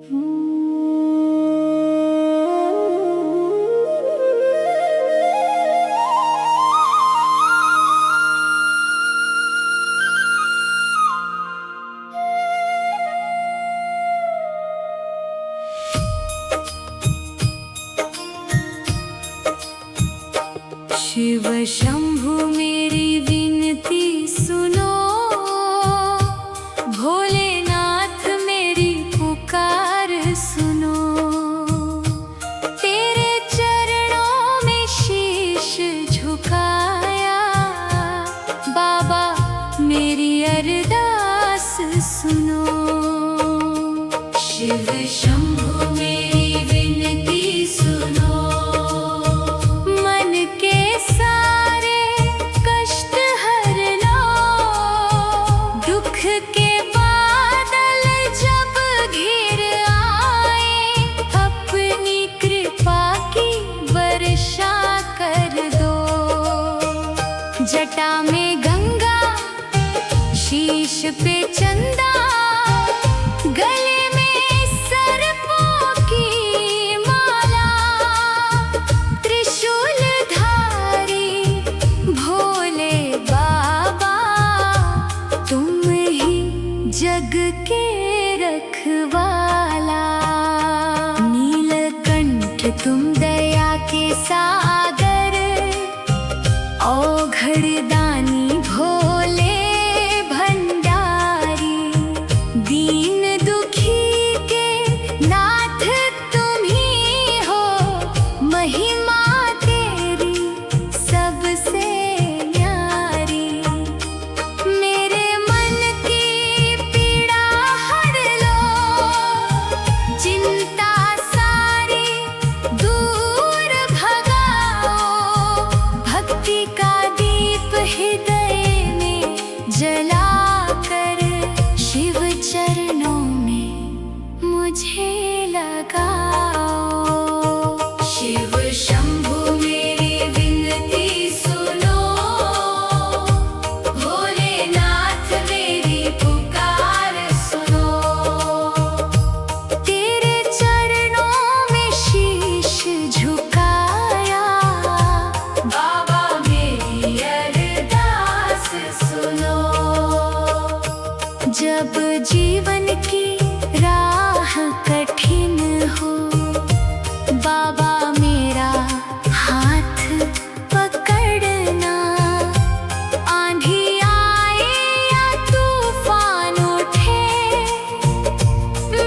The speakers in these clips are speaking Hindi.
शिव शंभु मेरी विनती सुनो, भोलेनाथ मेरी पुकार सुनो। तेरे चरणों में शीश झुकाया, बाबा मेरी अरदास सुनो। शिव शंभु मेरी विनती सुनो, सारे कष्ट हर लो। दुख के बादल जब घिर आए, अपनी कृपा की वर्षा कर दो। जटा में गंगा, शीश पे चंदा, गले में सर्पों की माला। त्रिशूल जग के रखवाला। नीलकंठ तुम दया के सागर, औघड़दानी भोले भंडारी। दीन दुखी के नाथ तुम ही हो, महिमा तेरी सबसे जलाकर शिव चरणों में मुझे लगाओ। शिव शंभु मेरी विनती सुनो, भोलेनाथ मेरी पुकार सुनो। तेरे चरणों में शीश झुकाया, बाबा मेरी अरदास सुनो। जब जीवन की राह कठिन हो, बाबा मेरा हाथ पकड़ना। आंधी आए या तूफान उठे,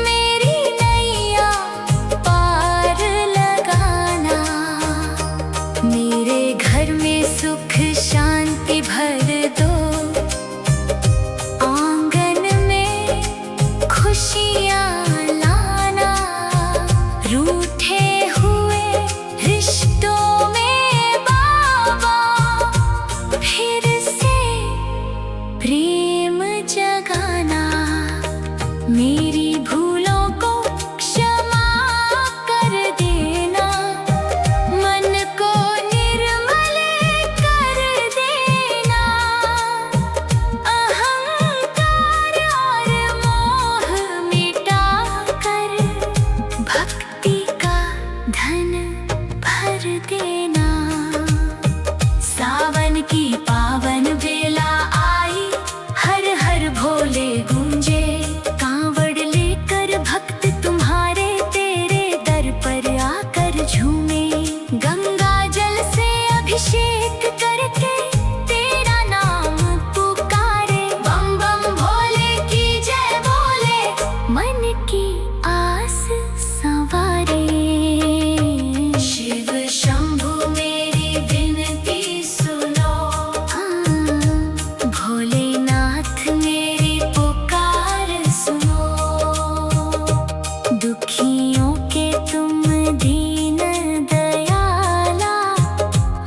मेरी नैया पार लगाना। मेरे घर में सुख शांति भर दो, खुशियाँ लाना। रूठे हुए रिश्तों में बाबा, फिर से प्रेम जगाना। मेरी भूलों को क्षमा कर देना, मन को निर्मल कर देना। अहंकार और मोह मिटा कर, भक्ति का धन भर देना। सावन की पावन बेला आई, हर हर भोले गूंजे। कांवड़ लेकर भक्त तुम्हारे तेरे दर पर आकर झूमे। गंगा जल से अभिषेक करके तेरा नाम पुकारे। बम बम भोले की जय बोले, मन की आस संवारे। शिव शंभु मेरी विनती सुनो, भोलेनाथ मेरी पुकार सुनो। दुखियों के तुम दीन दयाला,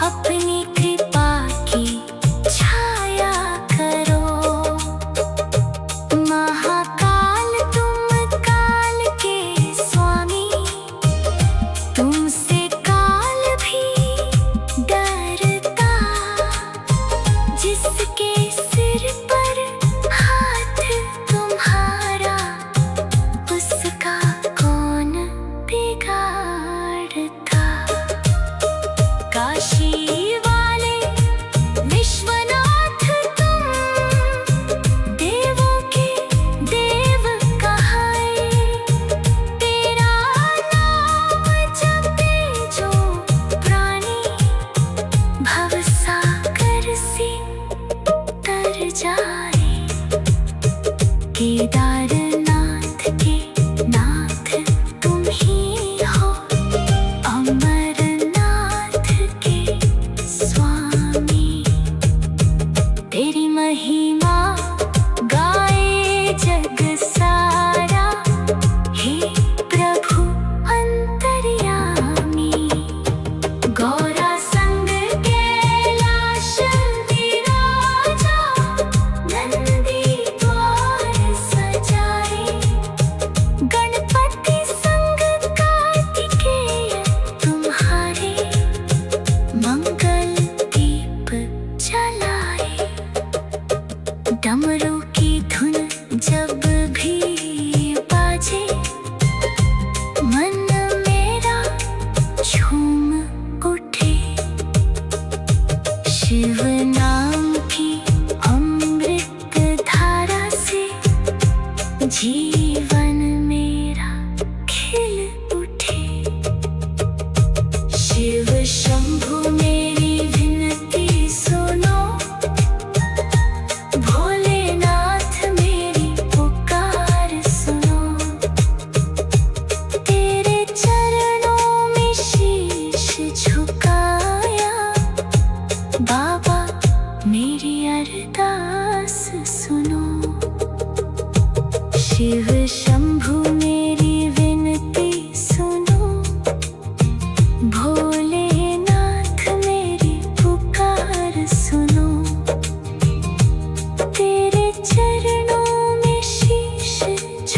अपनी कृपा की छाया करो। महाकाल तुम काल के स्वामी, तुमसे काल भी डरता। जिसके सिर पर हाथ तुम्हारा, उसका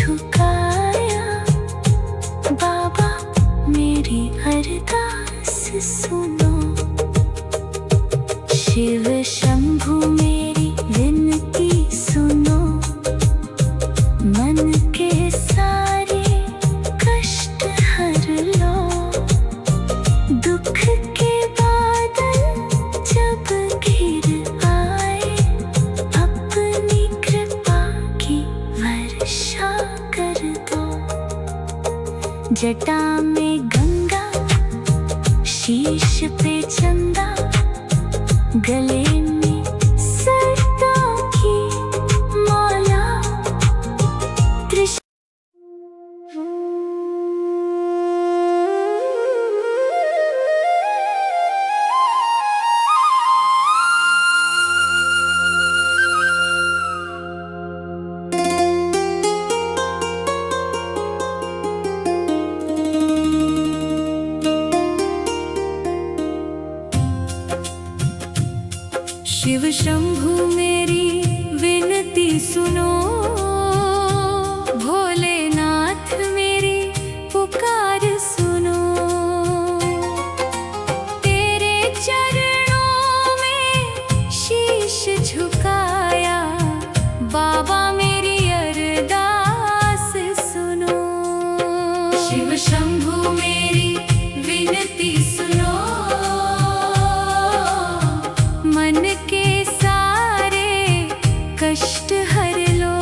झुकाया। बाबा मेरी अरदास सुनो। शिव शंभु मेरी विनती सुनो। मन के सारे कष्ट हर लो। दुख के बादल जब घिर आए, अपनी कृपा की वर्षा कर दो। जटा में गंगा, शीश पे चंदा, गले में सरता की माला। शिव शंभु मेरी विनती सुनो। भोलेनाथ मेरी पुकार सुनो। तेरे चरणों में शीश झुकाया। बाबा मेरी अरदास सुनो। शिव शंभु मेरी विनती सुनो। मन के सारे कष्ट हर लो।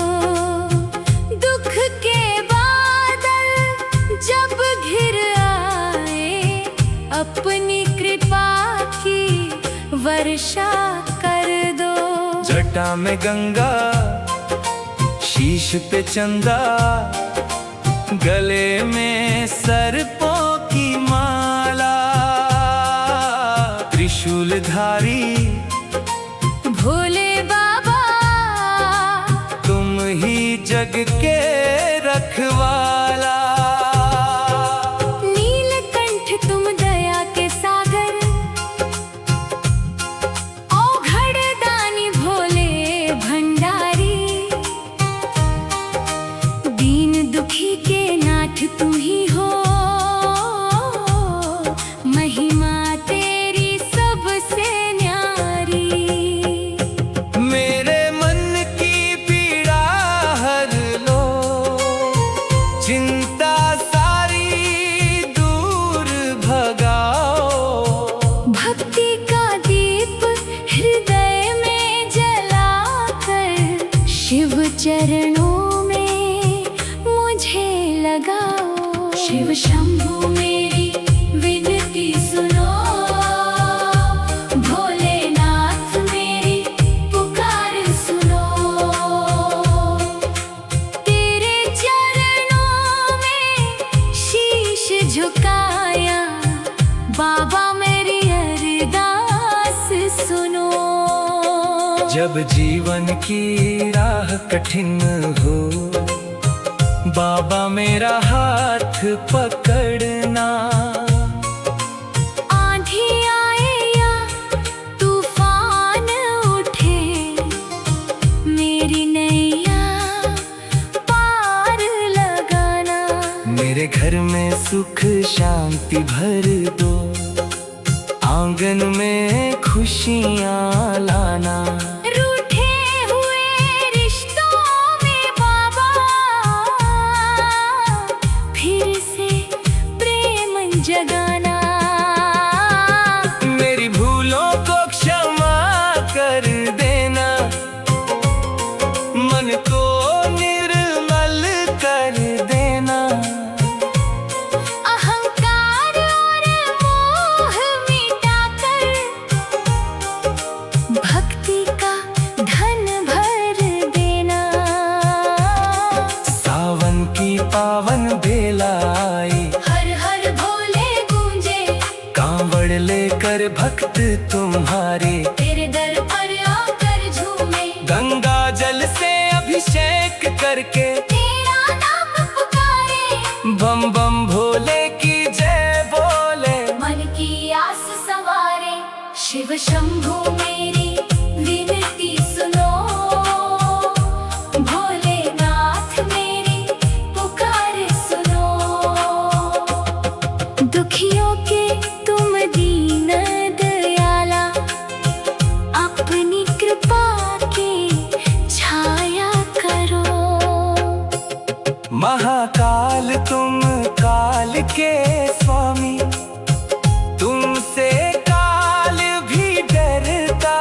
दुख के बादल जब घिर आए, अपनी कृपा की वर्षा कर दो। जटा में गंगा, शीश पे चंदा, गले में सर्पों की माला। त्रिशूलधारी भोले बाबा, तुम ही जग के रखवाला। नीलकंठ तुम दया के सागर, औघड़ दानी भोले भंडारी। दीन दुखी के नाथ तू ही हो। महिमा तेरी सबसे न्यारी। मेरे मन की पीड़ा हर लो। चिंता सारी दूर भगाओ। भक्ति का दीप हृदय में जलाकर, शिव चरणों में मुझे लगाओ। शिव शंभु मेरी विनती सुनो। भोलेनाथ मेरी पुकार सुनो। तेरे चरणों में शीश झुकाया। बाबा मेरी अरदास सुनो। जब जीवन की राह कठिन हो, बाबा मेरा हाथ पकड़ना। आंधी आए या तूफान उठे, मेरी नैया पार लगाना। मेरे घर में सुख शांति भर दो। आंगन में खुशियाँ लाना। रूठे हुए रिश्तों में बाबा, फिर से प्रेम जगाना। मेरी भूलों को क्षमा कर देना। मन को निर्मल कर देना। अहंकार और मोह मिटाकर, भक्ति का धन भर देना। सावन की पावन बेला आई, हर हर भोले गूंजे। कांवड़ लेकर भक्त तुम्हारे तेरे दर पर आकर झूमे। गंगा जल से अभिषेक करके तेरा नाम पुकारे। बम बम भोले की जय बोले। मन की आस सवारे। शिव शंभु मेरी विनती सुनो। भोलेनाथ मेरी महाकाल तुम काल के स्वामी, तुमसे काल भी डरता।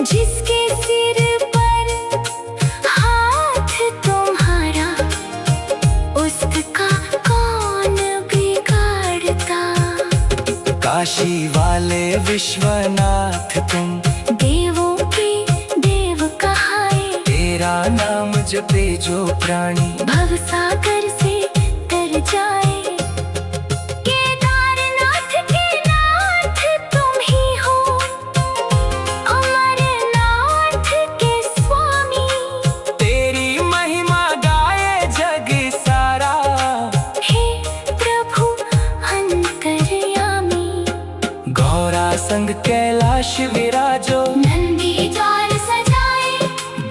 जिसके सिर पर हाथ तुम्हारा, उसका कौन बिगाड़ता। काशी वाले विश्वनाथ तुम, देवों के देव कहाए। तेरा नाम जपे जो प्राणी, भवसागर से तर जाए। केदारनाथ के नाथ तुम ही हो, अमरनाथ के स्वामी। तेरी महिमा गाए जग सारा। हे प्रभु अंतर्यामी, गौरा संग कैलाश विराजो, नंदी द्वार सजाए।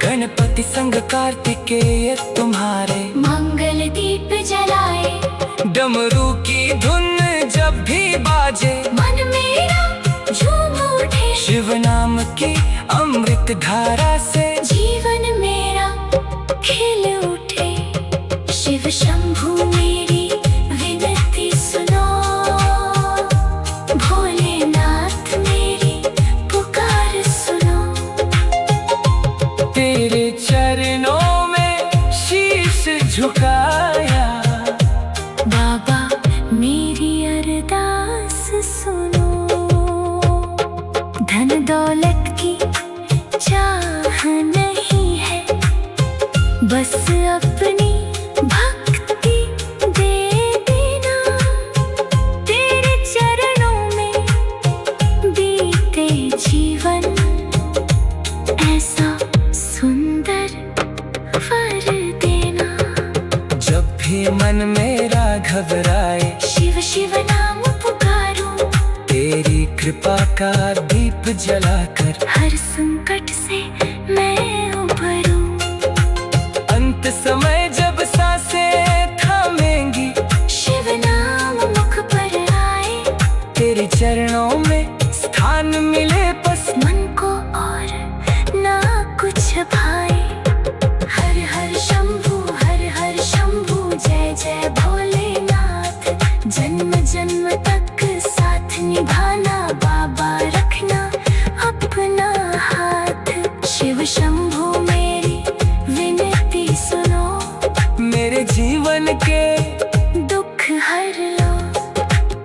गणपति संग कार्तिकेय तुम्हारे, मंगल दीप जलाए। डमरू की धुन जब भी बाजे, मन मेरा झूम उठे। शिव नाम की अमृत धारा से, जीवन मेरा खिल उठे। शिव शंभु मेरी विनती सुनो, भोलेनाथ मेरी पुकार सुनो। तेरे चरणों में शीश झुकाया, बाबा मेरी अरदास सुनो। धन दौलत की चाह नहीं है, बस अपनी भक्ति दे देना। तेरे चरणों में बीते जीवन, ऐसा सुंदर वर देना। जब भी मन मेरा घबराए, शिव शिव नाम पुकारूं। तेरी कृपा का दीप जलाकर, हर संकट से मैं उभरूं। अंत समय जब सांसें थमेंगी, शिव नाम मुख पर आए। तेरे चरणों में स्थान मिले बस, मन को और ना कुछ भाए। हर हर शंभु जय जय भोलेनाथ। जन्म जन्म तक साथ निभाना, बाबा रखना अपना हाथ। शिव शंभु मेरी विनती सुनो, मेरे जीवन के दुख हर लो।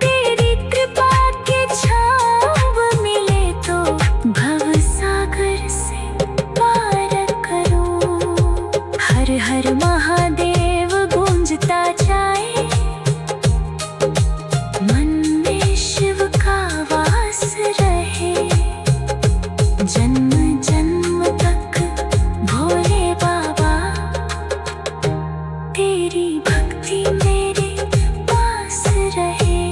तेरी कृपा के छाँव मिले तो, भव सागर से पार करो। हर हर महादेव गूंजता जाए, मन में शिव का वास रहे। जन्म जन्म तक भोले बाबा, तेरी भक्ति मेरे पास रहे।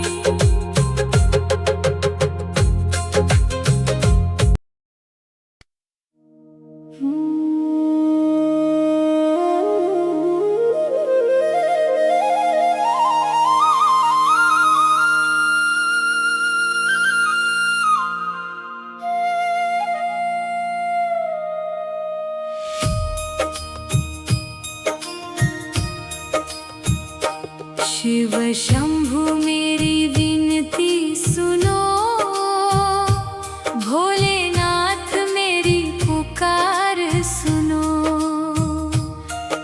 शिव शंभु मेरी विनती सुनो, भोलेनाथ मेरी पुकार सुनो।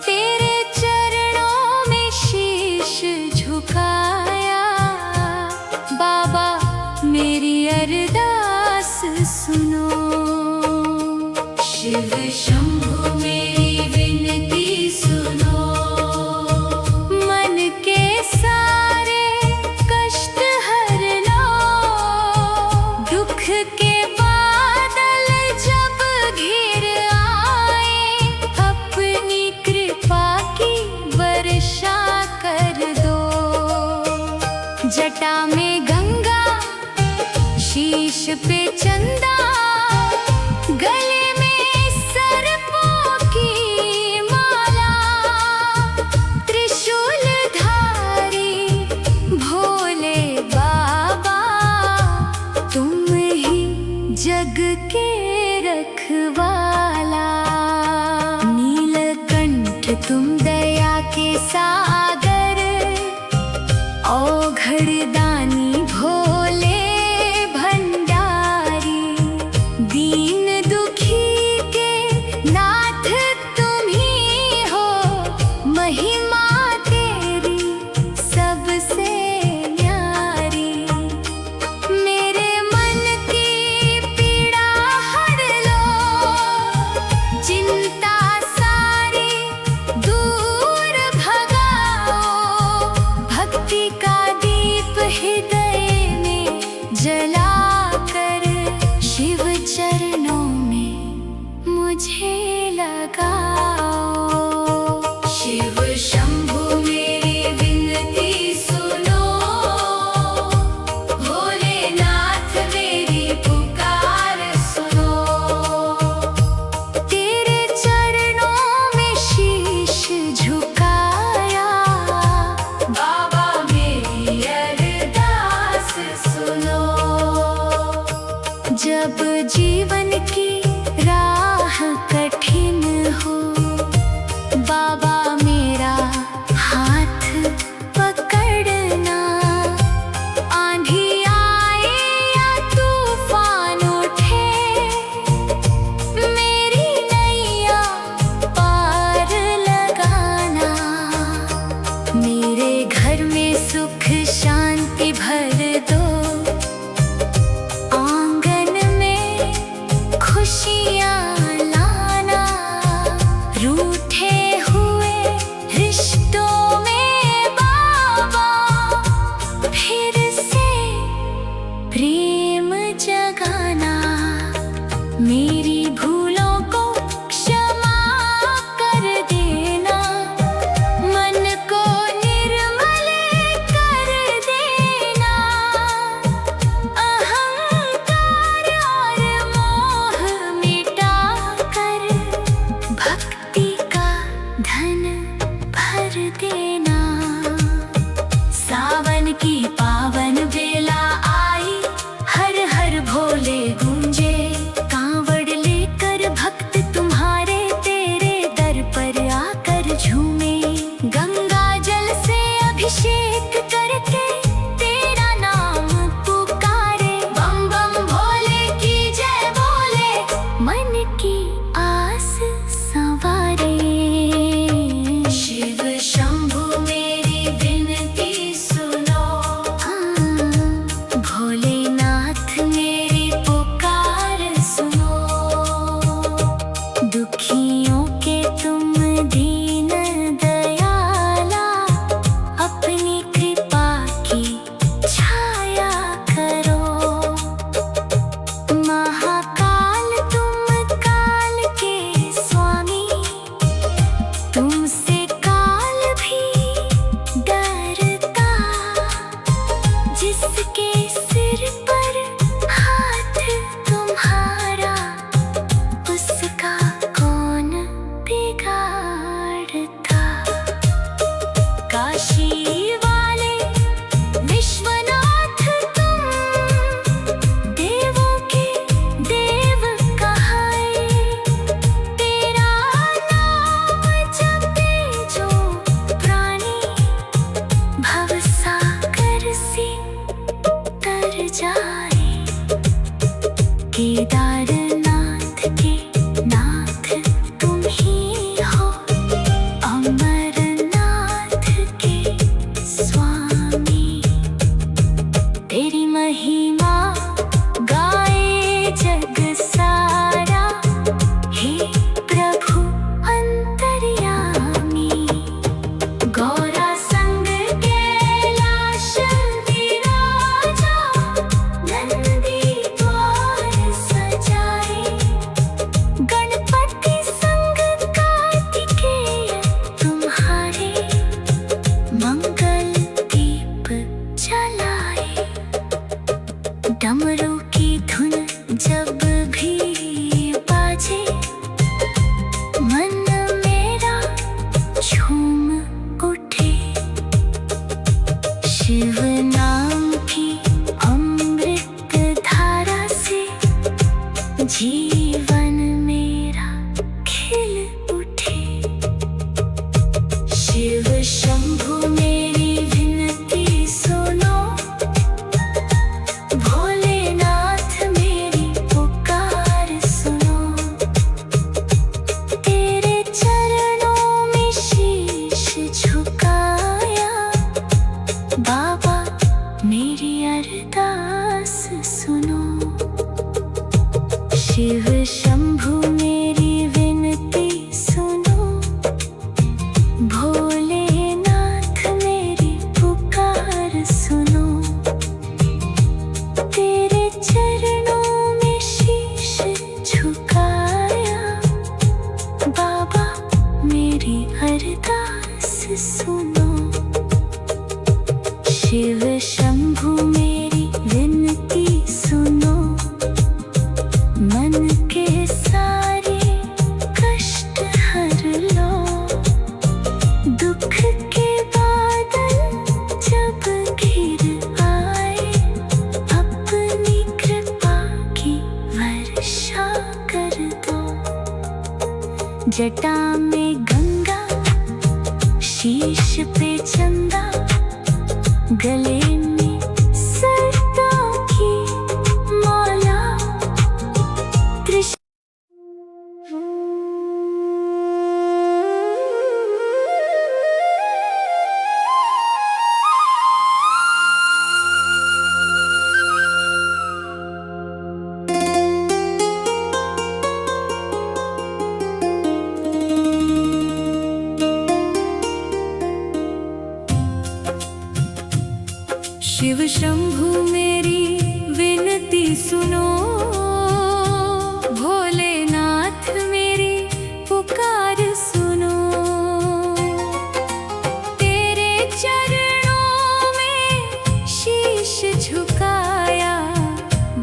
तेरे चरणों में शीश झुकाया, बाबा मेरी अरदास सुनो। शिव शंभु मेरी विनती सुनो, मन के सारे कष्ट हर लो। दुख के बादल जब घिर आए, अपनी कृपा की वर्षा कर दो। जटा में गंगा, शीश पे चंदा, गले में सर्पों की माला। त्रिशूल धारी भोले बाबा, तुम ही जग के रखवाला। नीलकंठ तुम दया देना। सावन की पावन बेला आई, हर हर भोले गूंजे। कांवड़ लेकर भक्त तुम्हारे तेरे दर पर आकर झूमे। गंगा जल से अभिषेक करके तेरा नाम पुकारे। बम बम भोले की जय बोले, मन की आस संवारे। शिव शंभु मेरी विनती सुनो, भोलेनाथ मेरी पुकार सुनो। दुखियों के तुम दीन दयाला, अपनी कृपा की छाया करो। महाकाल तुम काल के स्वामी, तुमसे काल भी डरता। जिसके सिर पर हाथ तुम्हारा, उसका कौन बिगाड़ता। काशी वाले विश्वनाथ तुम, देवों के देव कहाए। तेरा नाम जपे जो प्राणी, भवसागर से तर जाए। केदारनाथ के नाथ तुम ही हो, अमरनाथ के स्वामी। तेरी महिमा गाए जग सारा, हे प्रभु अंतर्यामी। गौरा संग कैलाश विराजा, नंदी द्वार सजाए। गणपति संग कार्तिकेय तुम्हारे, मंगल दीप जलाए। डमरू की धुन जब भी बाजे, मन मेरा झूम उठे। शिव नाम की अमृत धारा से, जीवन मेरा खिल उठे। शिव शंभु मेरी विनती सुनो, भोलेनाथ मेरी पुकार सुनो। तेरे चरणों में शीश झुकाया, बाबा मेरी अरदास सुनो। शिव शंभु मेरी विनती सुनो, भोलेनाथ मेरी पुकार सुनो। तेरे चरणों में शीश झुकाया, बाबा मेरी अरदास सुनो। शिव शंभु मेरी विनती सुनो, मन के सारे कष्ट हर लो। दुख के बादल जब घिर आए, अपनी कृपा की वर्षा कर दो। जटा में गंगा, शीश पे चंदा, गले में सरता की माला। शिव शंभु मेरी विनती सुनो, भोलेनाथ मेरी पुकार सुनो। तेरे चरणों में शीश झुकाया,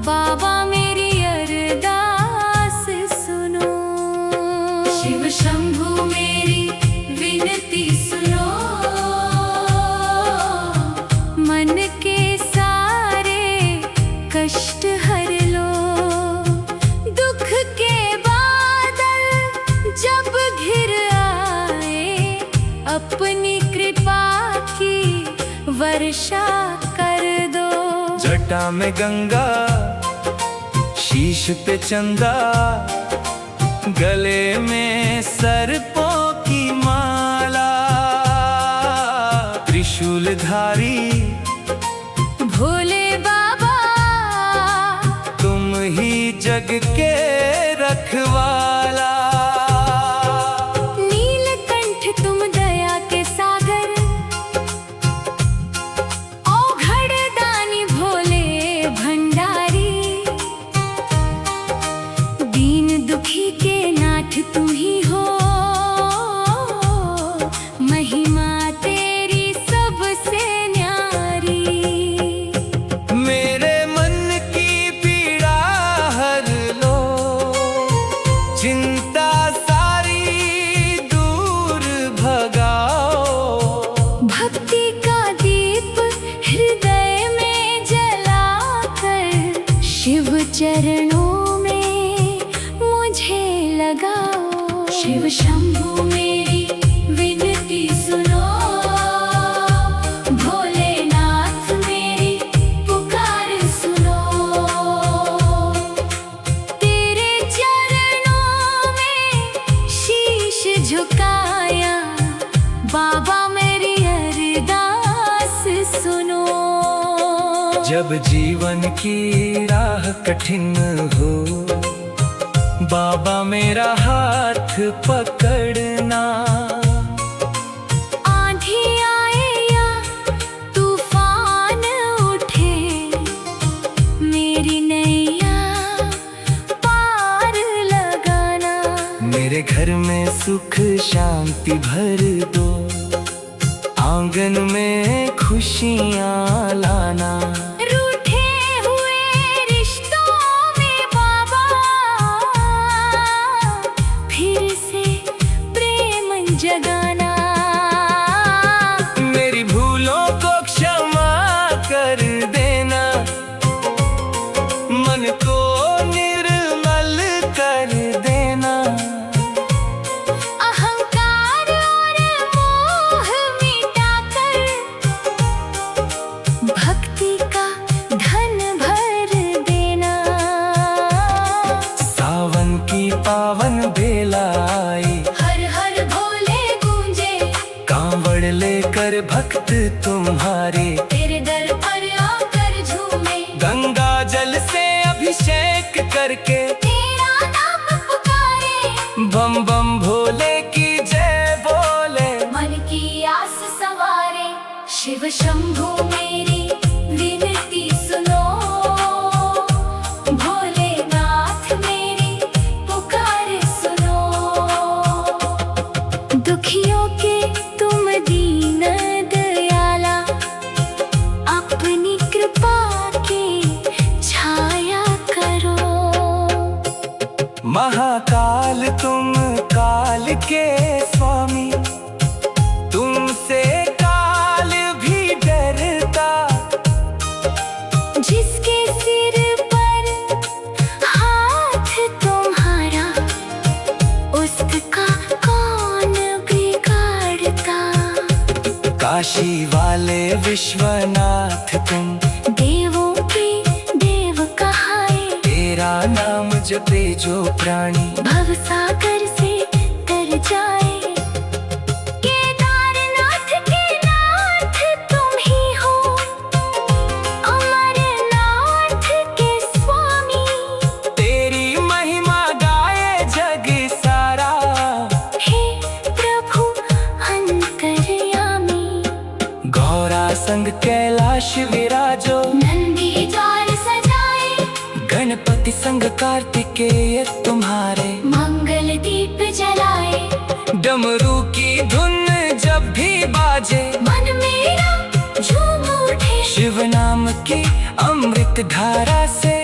बाबा मेरी अरदास सुनो। शिव शंभु मेरी विनती सुनो, वर्षा कर दो। जटा में गंगा, शीश पे चंदा, गले में सर्पों की माला, त्रिशूलधारी भोले बाबा, तुम ही जग के रखवाला। नीलकंठ तुम दया के सागर, औघड़ दानी भोले भंडारी, दीन दुखी के नाथ तुम ही हो, महिमा तेरी सबसे न्यारी। मेरे मन की पीड़ा हर लो, चिंता सारी दूर भगाओ। भक्ति का दीप हृदय में जलाकर, शिव चरणों में मुझे लगाओ। शिव शंभु मेरी विनती सुनो, भोलेनाथ मेरी पुकार सुनो। तेरे चरणों में शीश झुकाया, बाबा मेरी अरदास सुनो। जब जीवन की राह कठिन हो, बाबा मेरा हाथ पकड़ना। आंधी आए या तूफान उठे, मेरी नैया पार लगाना। मेरे घर में सुख शांति भर दो, आंगन में खुशियाँ लाना। रूठे हुए रिश्तों में बाबा, फिर से प्रेम जगाना। मेरी भूलों को क्षमा कर देना, मन को निर्मल कर देना। अहंकार और मोह मिटाकर, भक्ति का धन भर देना। सावन की पावन बेला आई, हर हर भोले गूंजे, कांवड़ लेकर भक्त तुम्हारे, तेरे दर पर आकर झूमे। गंगा जल से अभिषेक करके, तेरा नाम पुकारे, बम बम भोले की जय बोले। मन की आस सवारे, शिव शंभु मेरी विनती सुनो। भोलेनाथ मेरी पुकार सुनो। दुखियों के तुम दीन दयाला, अपनी कृपा की छाया करो। महाकाल तुम काल के स्वामी, तुमसे काल भी डरता। जिसके सिर पर हाथ तुम्हारा, उसका कौन बिगाड़ता। काशी वाले विश्वनाथ तुम, देवों के देव कहाए, तेरा नाम जपे जो प्राणी, भवसागर से तर जाए। केदारनाथ के नाथ तुम ही हो, अमरनाथ के स्वामी। तेरी महिमा गाए जग सारा। हे प्रभु अंतर्यामी, गौरा संग कैलाश विराजो, नंदी द्वार सजाए, गणपति संग कार्तिकेय तुम्हारे, मंगल दीप जलाए। डमरू की धुन जब भी बाजे, मन मेरा झूम उठे, शिव नाम की अमृत धारा से